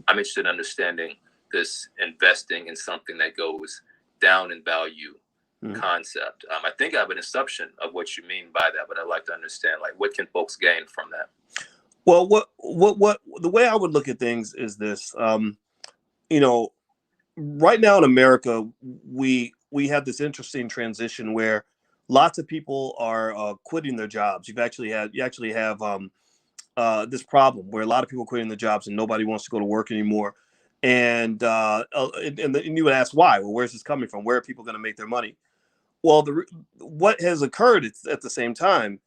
I'm interested in understanding this investing in something that goes down in value concept. I think I have an assumption of what you mean by that, but I'd like to understand, like, what can folks gain from that? Well, what the way I would look at things is this. You know, right now in America, we have this interesting transition where lots of people are quitting their jobs. You actually have this problem where a lot of people are quitting their jobs and nobody wants to go to work anymore. And you would ask why? Well, where's this coming from? Where are people going to make their money? Well, what has occurred at the same time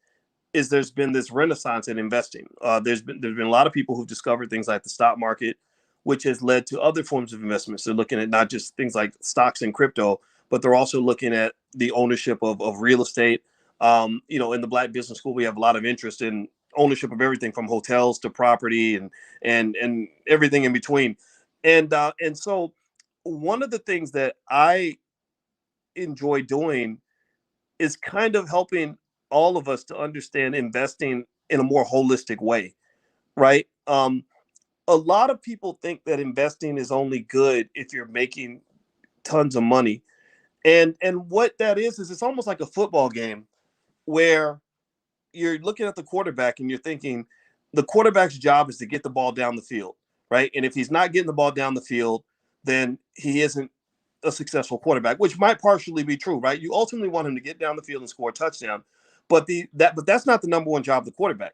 is there's been this renaissance in investing. There's been a lot of people who've discovered things like the stock market, which has led to other forms of investments. They're looking at not just things like stocks and crypto, but they're also looking at the ownership of real estate. In the Black Business School, we have a lot of interest in ownership of everything from hotels to property and everything in between. And so one of the things that I enjoy doing is kind of helping all of us to understand investing in a more holistic way, right? A lot of people think that investing is only good if you're making tons of money. And what that is it's almost like a football game where you're looking at the quarterback and you're thinking the quarterback's job is to get the ball down the field, right? And if he's not getting the ball down the field, then he isn't a successful quarterback, which might partially be true, right? You ultimately want him to get down the field and score a touchdown, but that's not the number one job of the quarterback.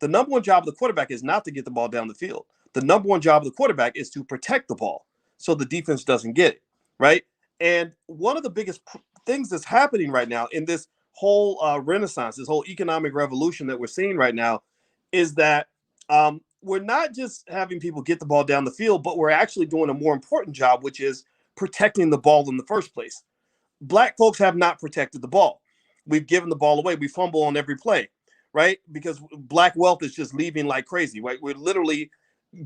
The number one job of the quarterback is not to get the ball down the field. The number one job of the quarterback is to protect the ball so the defense doesn't get it, right? And one of the biggest things that's happening right now in this whole renaissance, this whole economic revolution that we're seeing right now, is that we're not just having people get the ball down the field, but we're actually doing a more important job, which is protecting the ball in the first place. Black folks have not protected the ball. We've given the ball away. We fumble on every play, right? Because Black wealth is just leaving like crazy, right? We're literally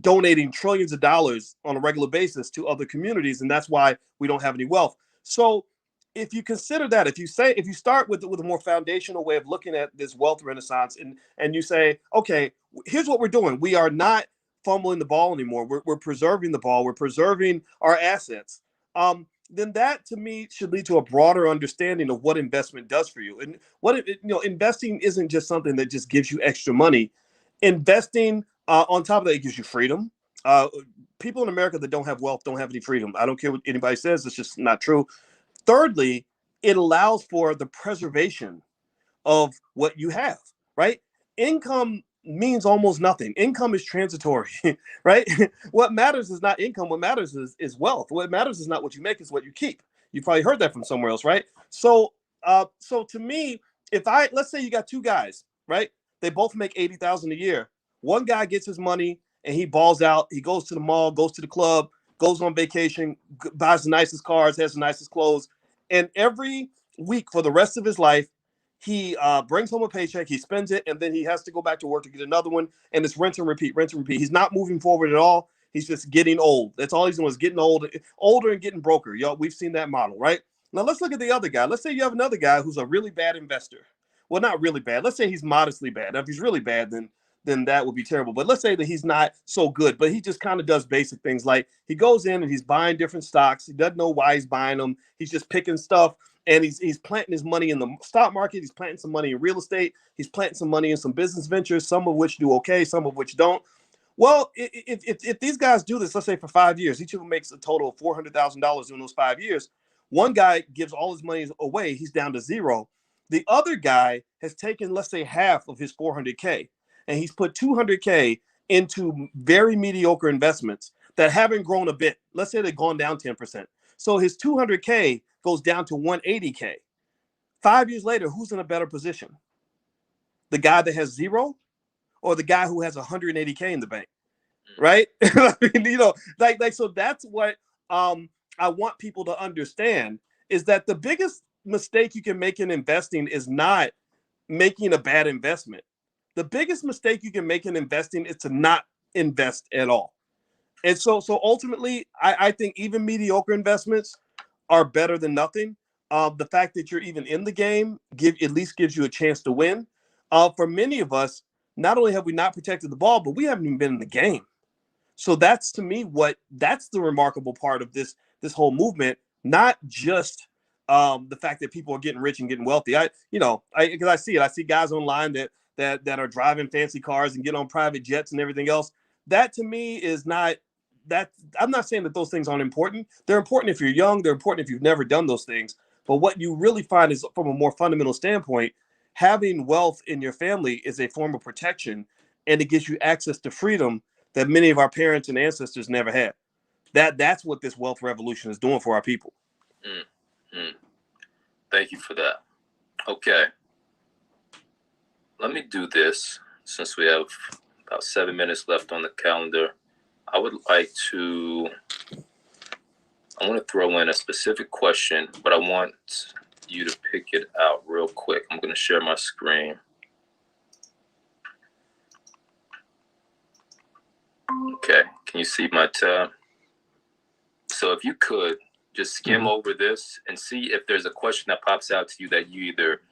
donating trillions of dollars on a regular basis to other communities, and that's why we don't have any wealth. So if you consider that, if you start with a more foundational way of looking at this wealth renaissance, and you say, okay, here's what we're doing. We are not fumbling the ball anymore. We're preserving the ball. We're preserving our assets. Then that to me should lead to a broader understanding of what investment does for you. And investing isn't just something that just gives you extra money. Investing on top of that, it gives you freedom. People in America that don't have wealth don't have any freedom. I don't care what anybody says. It's just not true. Thirdly, it allows for the preservation of what you have, right? Income means almost nothing. Income is transitory, right? What matters is not income. What matters is wealth. What matters is not what you make, is what you keep. You probably heard that from somewhere else, right? So to me, let's say you got two guys, right? They both make $80,000 a year. One guy gets his money and he balls out. He goes to the mall, goes to the club, goes on vacation, buys the nicest cars, has the nicest clothes. And every week for the rest of his life, he brings home a paycheck, he spends it, and then he has to go back to work to get another one. And it's rinse and repeat, rinse and repeat. He's not moving forward at all. He's just getting old. That's all he's doing, is getting older and getting broker. Y'all, we've seen that model, right? Now let's look at the other guy. Let's say you have another guy who's a really bad investor. Well, not really bad. Let's say he's modestly bad. Now, if he's really bad, then that would be terrible. But let's say that he's not so good, but he just kind of does basic things. Like he goes in and he's buying different stocks. He doesn't know why he's buying them. He's just picking stuff, and he's planting his money in the stock market. He's planting some money in real estate. He's planting some money in some business ventures, some of which do okay, some of which don't. Well, if these guys do this, let's say for 5 years, each of them makes a total of $400,000 in those 5 years. One guy gives all his money away. He's down to zero. The other guy has taken, let's say, half of his 400K, and he's put 200K into very mediocre investments that haven't grown a bit. Let's say they've gone down 10%. So his 200K goes down to 180K. 5 years later, who's in a better position? The guy that has zero, or the guy who has 180K in the bank, right? I mean, so that's what I want people to understand, is that the biggest mistake you can make in investing is not making a bad investment. The biggest mistake you can make in investing is to not invest at all. And so ultimately, I think even mediocre investments are better than nothing. The fact that you're even in the game at least gives you a chance to win. For many of us, not only have we not protected the ball, but we haven't even been in the game. So that's to me that's the remarkable part of this whole movement, not just the fact that people are getting rich and getting wealthy. Because I see it. I see guys online that are driving fancy cars and get on private jets and everything else. That to me is not that. I'm not saying that those things aren't important. They're important if you're young. They're important if you've never done those things. But what you really find is, from a more fundamental standpoint, having wealth in your family is a form of protection, and it gives you access to freedom that many of our parents and ancestors never had. That's what this wealth revolution is doing for our people. Thank you for that. Okay. Let me do this since we have about 7 minutes left on the calendar. I want to throw in a specific question, but I want you to pick it out real quick. I'm going to share my screen. Okay, can you see my tab? So if you could just skim over this and see if there's a question that pops out to you that you either